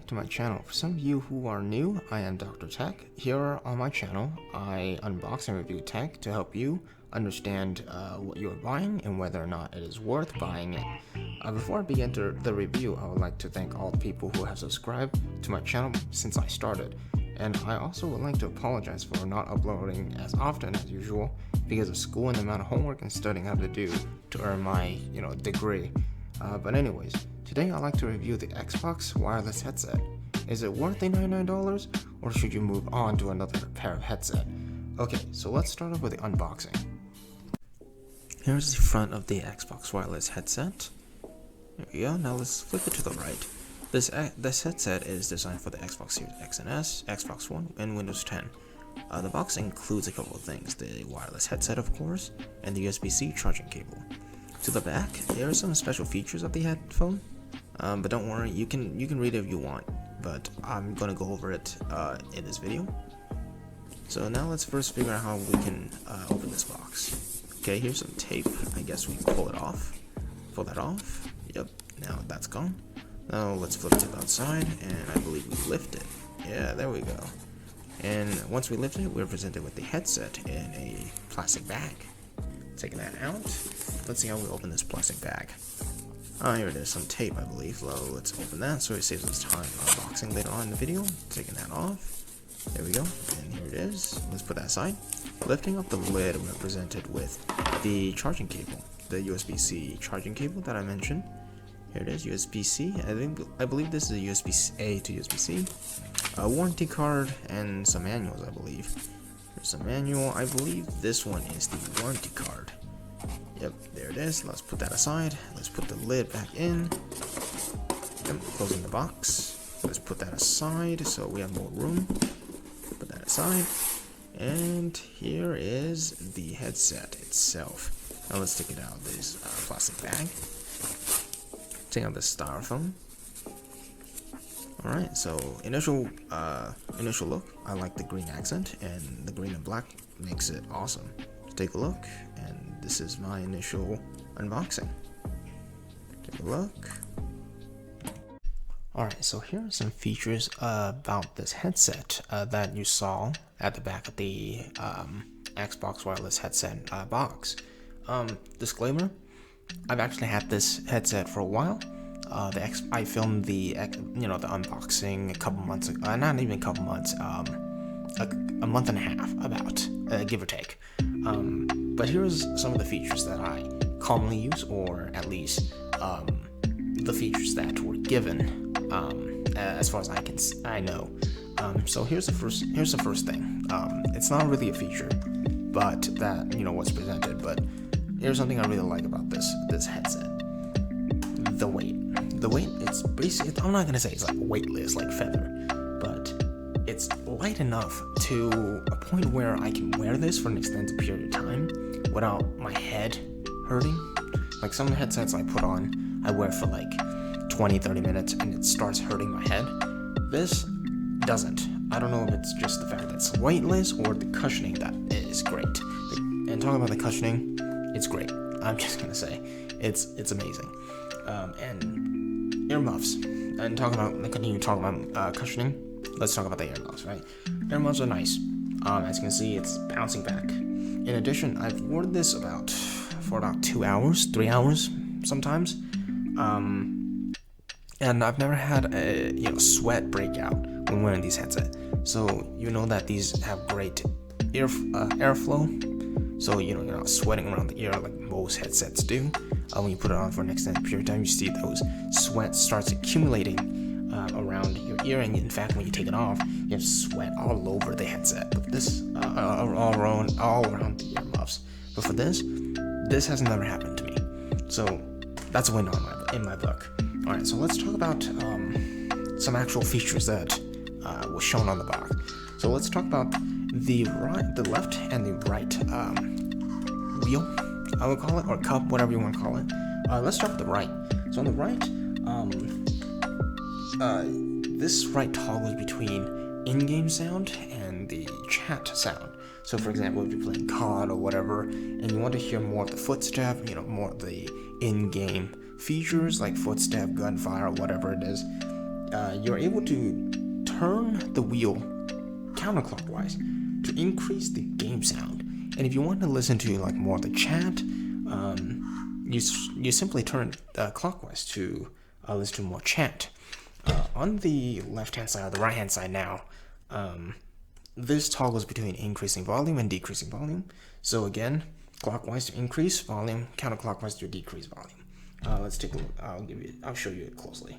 to my channel. For some of you who are new, I am Dr. Tech. Here on my channel, I unbox and review tech to help you understand what you're buying and whether or not it is worth buying it. Before I begin the review, I would like to thank all the people who have subscribed to my channel since I started. And I also would like to apologize for not uploading as often as usual because of school and the amount of homework and studying I have to do to earn my, degree. But anyways, today I'd like to review the Xbox wireless headset. Is it worth the $99 or should you move on to another pair of headset? Okay, so let's start off with the unboxing. Here's the front of the Xbox wireless headset. There we go, now let's flip it to the right. This headset is designed for the Xbox Series X and S, Xbox One, and Windows 10. The box includes a couple of things, the wireless headset of course, and the USB-C charging cable. To the back, there are some special features of the headphone, but don't worry, you can read it if you want, but I'm going to go over it in this video. So now let's first figure out how we can open this box. Okay, here's some tape. I guess we can pull it off. Pull that off. Yep, now that's gone. Now let's flip it to the outside, and I believe we lift it. Yeah, there we go. And once we lift it, we're presented with the headset in a plastic bag. Taking that out. Let's see how we open this plastic bag. Here it is, some tape I believe. Well, let's open that so it saves us time unboxing later on in the video. Taking that off. There we go, and here it is. Let's put that aside. Lifting up the lid, we're presented with the charging cable, the USB-C charging cable that I mentioned. Here it is, USB-C. I believe this is a USB-A to USB-C. A warranty card and some manuals, I believe. There's a manual. I believe this one is the warranty card. Yep, there it is. Let's put that aside. Let's put the lid back in. Yep, closing the box. Let's put that aside so we have more room. Put that aside. And here is the headset itself. Now let's take it out of this plastic bag. Take out the styrofoam. Alright, so initial look, I like the green accent, and the green and black makes it awesome. Let's take a look, and this is my initial unboxing. Take a look. Alright, so here are some features about this headset that you saw at the back of the Xbox wireless headset box. Disclaimer, I've actually had this headset for a while. I filmed the unboxing a couple months ago, not even a couple months, a month and a half about, give or take. But here's some of the features that I commonly use, or at least the features that were given, as far as I know. So here's the first thing. It's not really a feature, but that what's presented. But here's something I really like about this headset: the weight. The weight, it's basically, I'm not gonna say it's like weightless like feather, but it's light enough to a point where I can wear this for an extended period of time without my head hurting. Like some headsets I put on, I wear for like 20-30 minutes and it starts hurting my head. This doesn't. I don't know if it's just the fact that it's weightless or the cushioning that is great. And talking about the cushioning, it's great. I'm just gonna say it's amazing. And earmuffs. And continue talking about cushioning. Let's talk about the earmuffs, right? Earmuffs are nice. As you can see, it's bouncing back. In addition, I've worn this for about 2 hours, 3 hours sometimes. And I've never had a sweat breakout when wearing these headsets. So you know that these have great airflow. So you're not sweating around the ear like most headsets do. When you put it on for an extended period of time, you see those sweat starts accumulating around your ear, and in fact, when you take it off, you have sweat all over the headset. But this all around the earmuffs. But for this has never happened to me. So that's a win in my book. All right, so let's talk about some actual features that was shown on the box. So let's talk about the left and the right wheel, I would call it, or cup, whatever you want to call it. Let's start with the right. So on the right, this right toggles between in-game sound and the chat sound. So for example, if you're playing COD or whatever, and you want to hear more of the footstep, more of the in-game features like footstep, gunfire, or whatever it is, you're able to turn the wheel counterclockwise to increase the game sound. And if you want to listen to like more of the chat, you simply turn it clockwise to listen to more chat. On the left-hand side or the right-hand side now, this toggles between increasing volume and decreasing volume. So again, clockwise to increase volume, counterclockwise to decrease volume. Let's take a look. I'll show you it closely.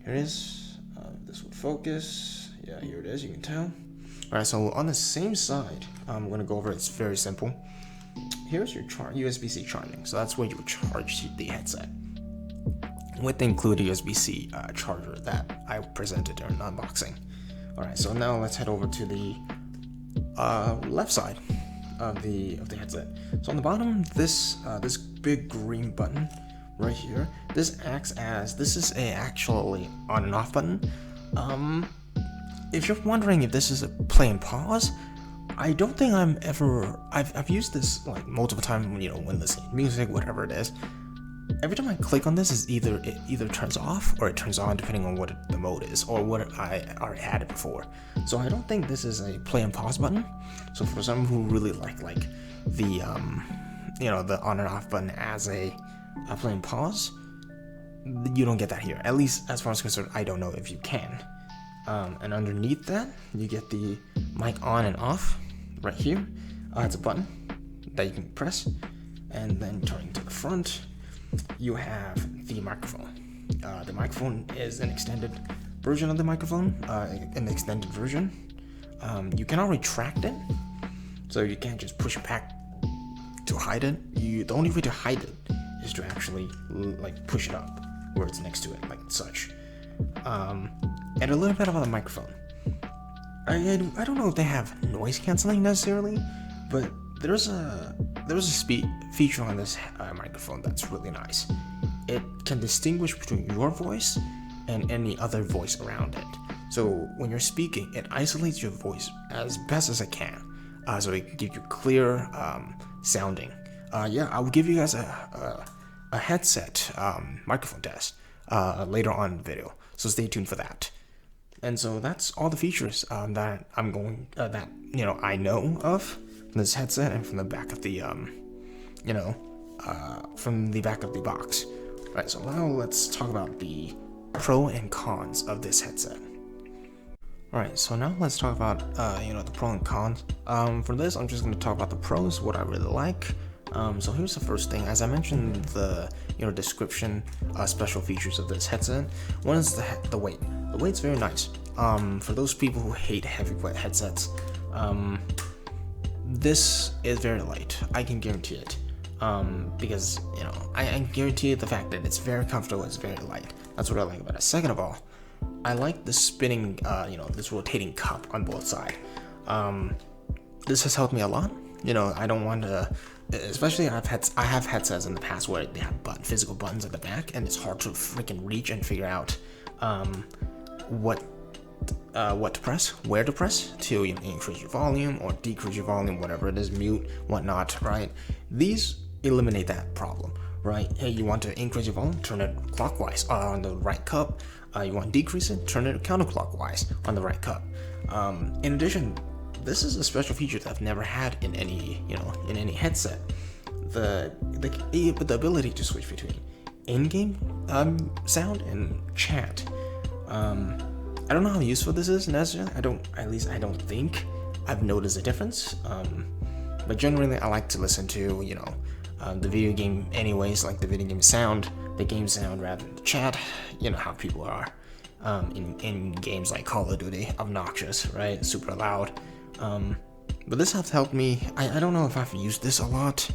Here it is. This would focus. Yeah, here it is. You can tell. All right. So on the same side, I'm gonna go over it. It's very simple. Here's your USB-C charging. So that's where you would charge the headset with the included USB-C charger that I presented during unboxing. All right. So now let's head over to the left side of the headset. So on the bottom, this big green button right here, this is actually on and off button. If you're wondering if this is a play and pause, I don't think I've used this like multiple times when listening to music, whatever it is. Every time I click on this, it either turns off or it turns on depending on what the mode is or what I already had it before. So I don't think this is a play and pause button. So for someone who really like the the on and off button as a play and pause, you don't get that here. At least as far as concerned, I don't know if you can. And underneath that, you get the mic on and off right here. It's a button that you can press, and then turning to the front, you have the microphone. The microphone is an extended version of the microphone, an extended version. You cannot retract it, so you can't just push it back to hide it. The only way to hide it is to actually like push it up where it's next to it, like such. And a little bit about the microphone. I don't know if they have noise canceling necessarily, but there's a speed feature on this microphone that's really nice. It can distinguish between your voice and any other voice around it. So when you're speaking, it isolates your voice as best as it can, so it can give you clear sounding. I will give you guys a headset microphone test later on in the video, so stay tuned for that. And so that's all the features that I know of from this headset and from the back of the from the back of the box. All right, so now let's talk about the pro and cons of this headset. All right, so now let's talk about the pro and cons. For this, I'm just going to talk about the pros, what I really like. So here's the first thing. As I mentioned, the description, special features of this headset. One is the weight. The weight's very nice. For those people who hate heavyweight headsets, this is very light. I can guarantee it. Because I guarantee the fact that it's very comfortable. It's very light. That's what I like about it. Second of all, I like the spinning, this rotating cup on both sides. This has helped me a lot. I don't want to, especially I have headsets in the past where they have physical buttons at the back, and it's hard to freaking reach and figure out what to press, where to press to increase your volume or decrease your volume, whatever it is, mute, whatnot, right? These eliminate that problem, right? Hey, you want to increase your volume, turn it clockwise on the right cup. You want to decrease it, turn it counterclockwise on the right cup. In addition, this is a special feature that I've never had in any headset. The ability to switch between in-game sound and chat. I don't know how useful this is necessarily. I don't think I've noticed a difference. But generally, I like to listen to the video game anyways, like the video game sound, the game sound rather than the chat. You know how people are in games like Call of Duty, obnoxious, right? Super loud. But this has helped me. I don't know if I've used this a lot,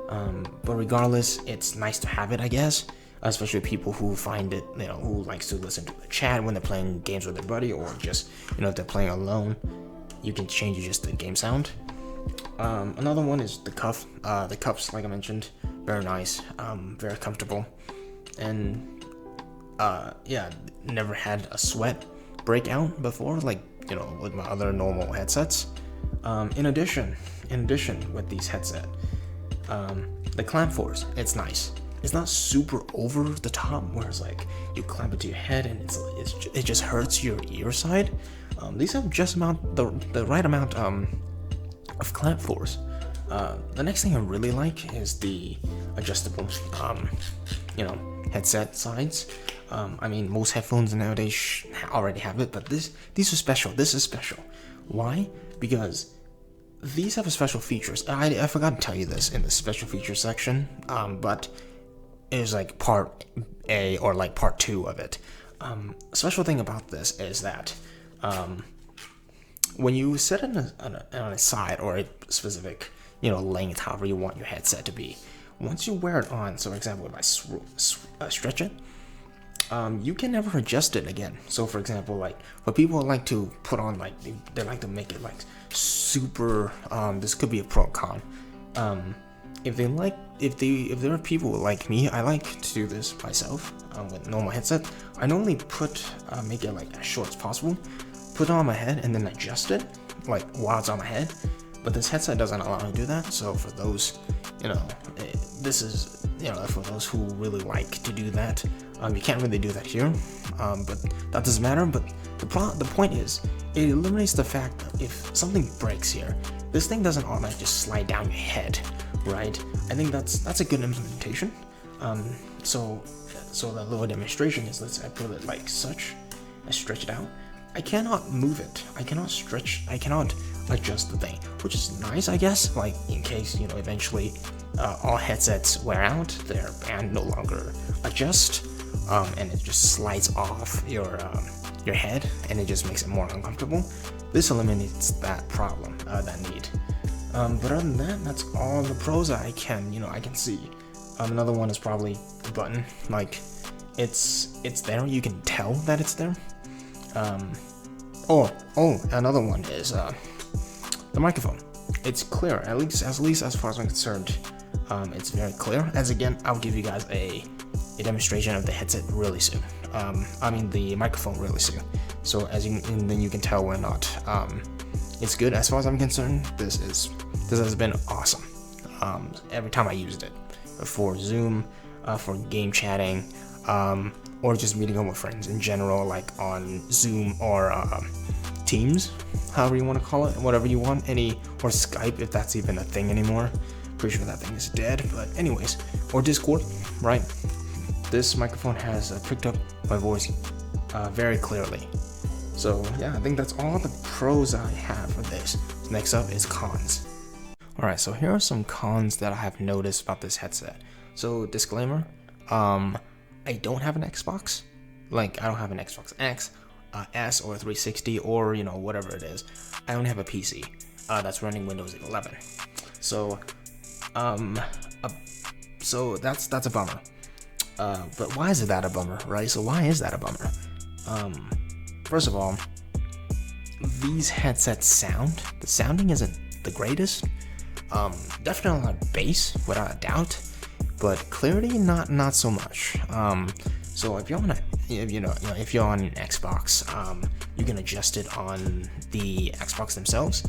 but regardless, it's nice to have it, I guess. Especially people who find it, who likes to listen to the chat when they're playing games with their buddy, or just, if they're playing alone, you can change just the game sound. Another one is the cuff. The cuffs, like I mentioned, very nice, very comfortable, and never had a sweat breakout before, like with my other normal headsets. In addition, with these headsets, the clamp force, it's nice. it's not super over the top where it's like you clamp it to your head and it just hurts your ear side. These have just the right amount of clamp force. The next thing I really like is the adjustable headset sides. I mean, most headphones nowadays already have it, but these are special. This is special. Why? Because these have a special features. I forgot to tell you this in the special features section, but it was like part A or like part 2 of it. Special thing about this is that when you set it on a side or a specific length, however you want your headset to be, once you wear it on, so for example, if I stretch it, you can never adjust it again. So for example, like for people who like to put on like they like to make it like super, this could be a pro con. If there are people like me, I like to do this myself with normal headset. I normally make it like as short as possible, put it on my head and then adjust it like while it's on my head. But this headset doesn't allow me to do that. So for those, this is for those who really like to do that. You can't really do that here, but that doesn't matter. But the point is, it eliminates the fact that if something breaks here, this thing doesn't automatically just slide down your head, right? I think that's a good implementation. So the little demonstration is, let's say I put it like such, I stretch it out. I cannot move it. I cannot stretch. I cannot adjust the thing, which is nice, I guess. Like in case eventually all headsets wear out, their band no longer adjust. And it just slides off your head, and it just makes it more uncomfortable. This eliminates that problem, that need. But other than that, that's all the pros I can see. Another one is probably the button. Like, it's there. You can tell that it's there. Another one is the microphone. It's clear, at least as far as I'm concerned. It's very clear. As again, I'll give you guys a demonstration of the headset really soon. The microphone really soon. So then you can tell whether or not it's good. As far as I'm concerned, this has been awesome. Every time I used it, for Zoom, for game chatting, or just meeting up with friends in general, like on Zoom or Teams, however you want to call it, whatever you want, or Skype if that's even a thing anymore. Pretty sure that thing is dead, but anyways, or Discord, right? This microphone has picked up my voice very clearly. So yeah, I think that's all the pros I have for this. Next up is cons. Alright, so here are some cons that I have noticed about this headset. So disclaimer, I don't have an Xbox. Like, I don't have an Xbox X, S, or 360, or whatever it is. I only have a PC that's running Windows 11. So that's a bummer. But why is that a bummer, right? So why is that a bummer? First of all, these headsets the sounding isn't the greatest. Definitely a lot of bass, without a doubt, but clarity not so much. So if you're on an Xbox, you can adjust it on the Xbox themselves.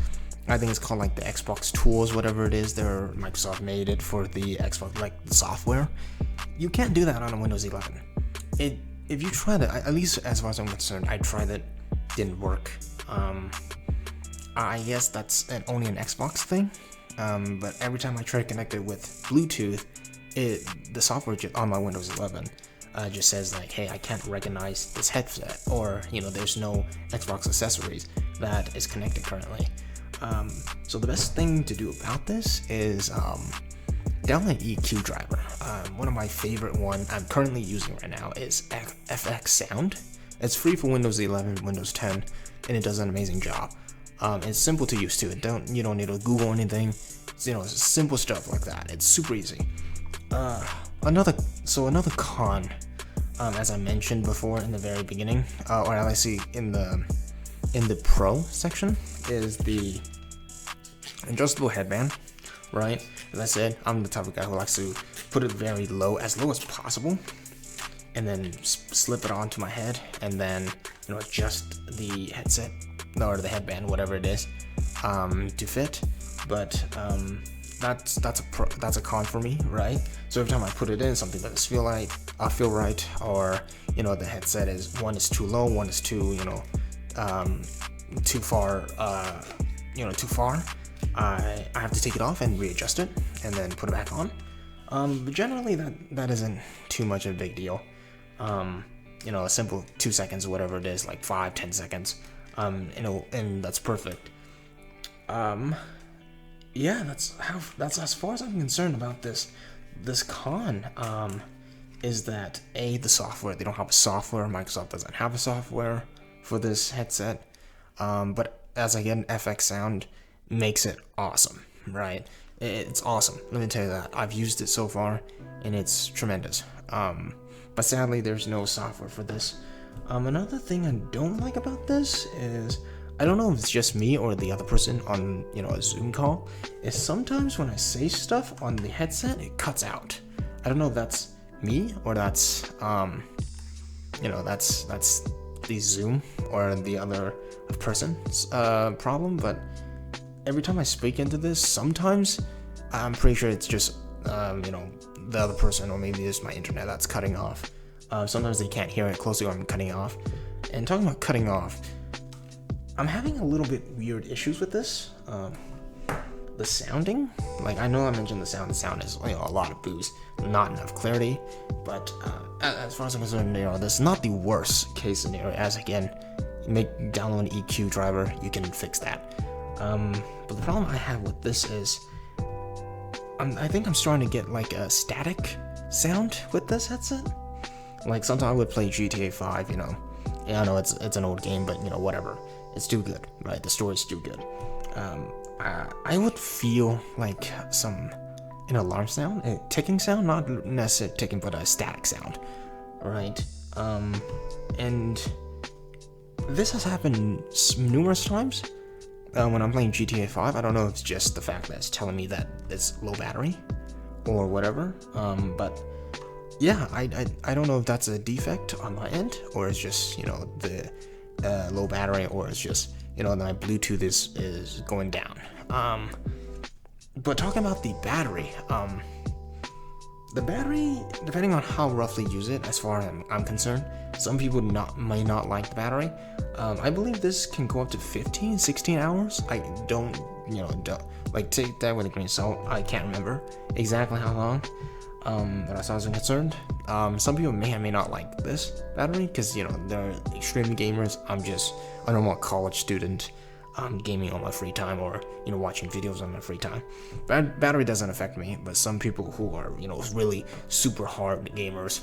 I think it's called like the Xbox Tools, whatever it is. Microsoft made it for the Xbox, like the software. You can't do that on a Windows 11. If you try that, at least as far as I'm concerned, I tried it, didn't work. I guess that's only an Xbox thing. But every time I try to connect it with Bluetooth, the software on my Windows 11 just says like, hey, I can't recognize this headset, or there's no Xbox accessories that is connected currently. So the best thing to do about this is download EQ driver. One of my favorite one I'm currently using right now is FX Sound. It's free for Windows 11, Windows 10, and it does an amazing job. It's simple to use too. You don't need to Google anything. It's simple stuff like that. It's super easy. Another con, as I mentioned before in the very beginning, or as I see in the pro section, is the adjustable headband, right? As I said, I'm the type of guy who likes to put it very low as possible, and then slip it onto my head, and then adjust the headset or the headband, whatever it is, to fit. But that's a con for me, right? So every time I put it in, something doesn't feel right, or the headset is too low, one is too too far, too far. I have to take it off and readjust it, and then put it back on. But generally that isn't too much of a big deal. A simple 2 seconds or whatever it is, like 5-10 seconds. And that's perfect. Yeah, that's as far as I'm concerned about this con. Is that the software? They don't have a software. Microsoft doesn't have a software for this headset. But as again, FX Sound makes it awesome, right? It's awesome. Let me tell you that. I've used it so far, and it's tremendous. But sadly, there's no software for this. Another thing I don't like about this is, I don't know if it's just me or the other person on a Zoom call, is sometimes when I say stuff on the headset, it cuts out. I don't know if that's me or that's that's the Zoom or the other person's problem, but every time I speak into this, sometimes I'm pretty sure it's just the other person, or maybe it's my internet that's cutting off. Sometimes they can't hear it closely, or I'm cutting off. And talking about cutting off, I'm having a little bit weird issues with this. The sounding, like I know I mentioned the sound is a lot of boost, not enough clarity, but as far as I'm concerned, this is not the worst case scenario. As again, download an EQ driver, you can fix that. But the problem I have with this is, I think I'm starting to get like a static sound with this headset. Like sometimes I would play GTA 5, yeah, I know it's an old game, but whatever, it's still good, right? The story's still good. I would feel like an alarm sound, a ticking sound, not necessarily ticking, but a static sound, right? And this has happened numerous times when I'm playing GTA 5. I don't know if it's just the fact that it's telling me that it's low battery or whatever, but yeah, I don't know if that's a defect on my end, or it's just the low battery, or it's just my Bluetooth is going down. But talking about the battery, depending on how roughly you use it, as far as I'm concerned, some people may not like the battery. I believe this can go up to 15-16 hours. I don't take that with a grain of salt. I can't remember exactly how long. But as far as I'm concerned, some people may or may not like this battery because they're extreme gamers. I'm just a normal college student, gaming on my free time, or watching videos on my free time. Battery doesn't affect me, but some people who are really super hard gamers,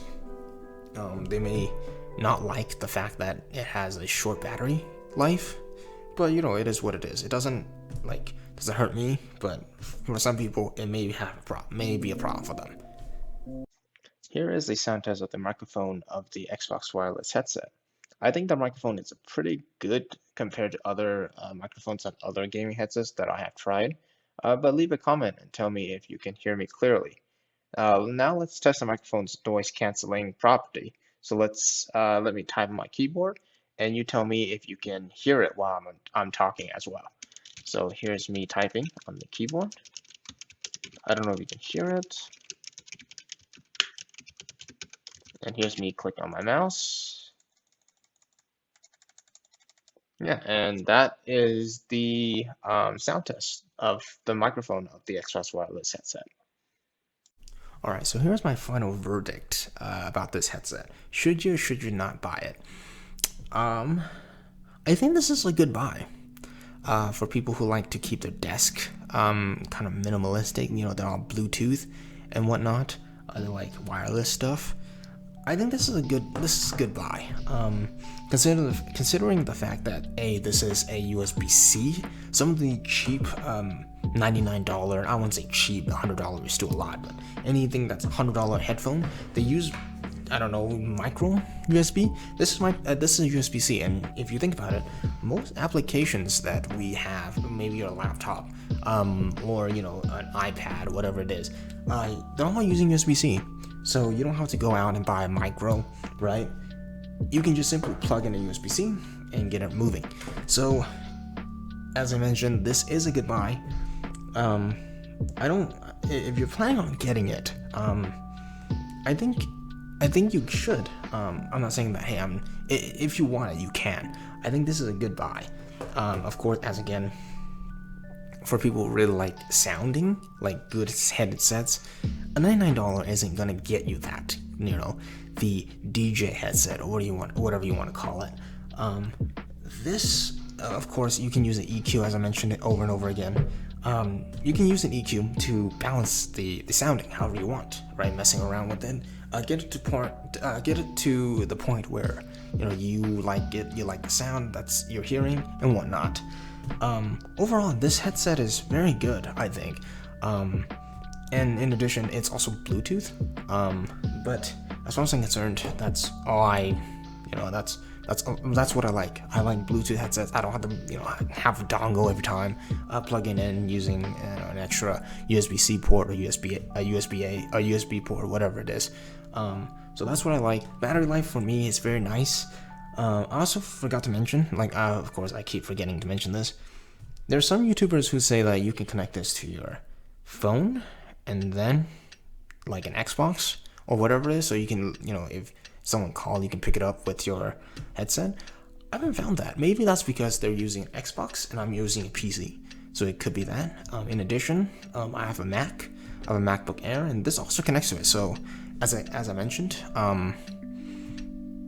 they may not like the fact that it has a short battery life. But it is what it is. It doesn't hurt me, but for some people it may be a problem for them. Here is the sound test of the microphone of the Xbox wireless headset. I think the microphone is pretty good compared to other microphones on other gaming headsets that I have tried. But leave a comment and tell me if you can hear me clearly. Now let's test the microphone's noise canceling property. So let me type on my keyboard, and you tell me if you can hear it while I'm talking as well. So here's me typing on the keyboard. I don't know if you can hear it. And here's me clicking on my mouse. Yeah, and that is the sound test of the microphone of the Xbox wireless headset. Alright, so here's my final verdict about this headset. Should you or should you not buy it? I think this is a good buy. For people who like to keep their desk kind of minimalistic, they're all Bluetooth and whatnot. They like wireless stuff. I think this is a good buy. Considering the fact that this is a USB-C, some of the cheap $99, I wouldn't say cheap, $100 is still a lot, but anything that's $100 headphone, they use, I don't know, micro USB. This is USB-C, and if you think about it, most applications that we have, maybe your laptop, or an iPad, whatever it is, they're all using USB-C. So you don't have to go out and buy a micro, right? You can just simply plug in a USB-C and get it moving. So, as I mentioned, this is a good buy. I don't. If you're planning on getting it, I think you should. I'm not saying that. Hey, if you want it, you can. I think this is a good buy. Of course, as again, for people who really like sounding like good headsets, a $99 isn't gonna get you that. You know, the DJ headset or whatever you want to call it. This, of course, you can use an EQ, as I mentioned it over and over again. You can use an EQ to balance the sounding however you want, right? Messing around with it, get it to the point where you like it, you like the sound that's you're hearing and whatnot. Overall, this headset is very good, I think. And in addition, it's also Bluetooth. But as far as I'm concerned, that's all that's what I like. I like Bluetooth headsets. I don't have to, have a dongle every time, plugging in using an extra USB-C port or USB-A, a USB port, whatever it is. So that's what I like. Battery life for me is very nice. I also forgot to mention, of course, I keep forgetting to mention this. There's some YouTubers who say that you can connect this to your phone and then, like an Xbox or whatever it is, so you can, if someone called, you can pick it up with your headset. I haven't found that. Maybe that's because they're using an Xbox and I'm using a PC, so it could be that. In addition, I have a Mac. I have a MacBook Air, and this also connects to it. So, as I mentioned,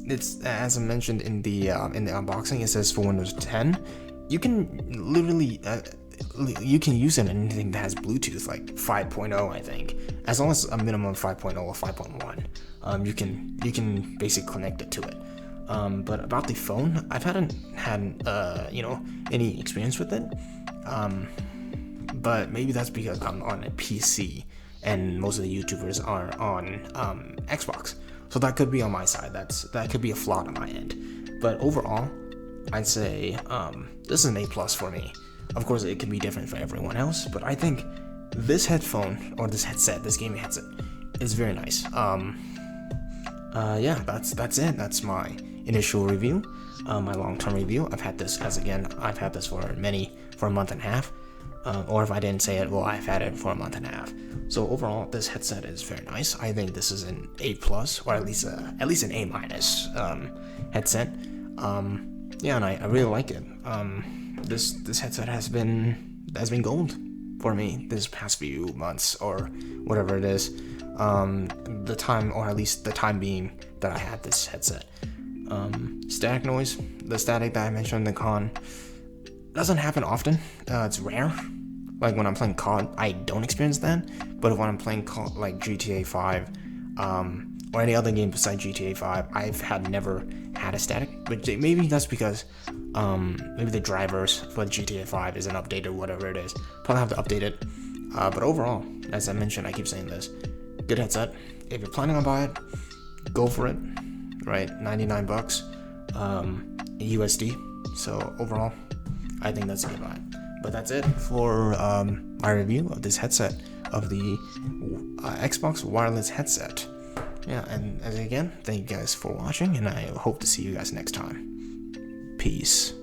it's as I mentioned in the unboxing, it says for Windows 10. You can literally you can use it in anything that has Bluetooth, like 5.0, I think, as long as a minimum 5.0 or 5.1. You can basically connect it to it. But about the phone, I haven't had any experience with it. But maybe that's because I'm on a PC and most of the YouTubers are on Xbox. So that could be on my side. That could be a flaw on my end. But overall, I'd say this is an A+ for me. Of course, it could be different for everyone else, but I think this headphone or this headset, this gaming headset, is very nice. Yeah, that's it. That's my initial review, my long-term review. I've had this for a month and a half. Or if I didn't say it, well, I've had it for a month and a half. So overall, this headset is very nice. I think this is an A+, or at least an A- headset. Yeah, and I really like it. This headset has been gold for me this past few months or whatever it is. The time being that I had this headset. Static noise, the static that I mentioned in the con, doesn't happen often. It's rare. Like when I'm playing COD, I don't experience that. But when I'm playing COD, like GTA 5, or any other game besides GTA 5, I've never had a static. But maybe that's because maybe the drivers for GTA 5 isn't updated, whatever it is. Probably have to update it. But overall, as I mentioned, I keep saying this, good headset. If you're planning on buying it, go for it. Right, $99 USD. So overall, I think that's a good buy. But that's it for my review of this headset, of the Xbox wireless headset. Yeah, and again, thank you guys for watching, and I hope to see you guys next time. Peace.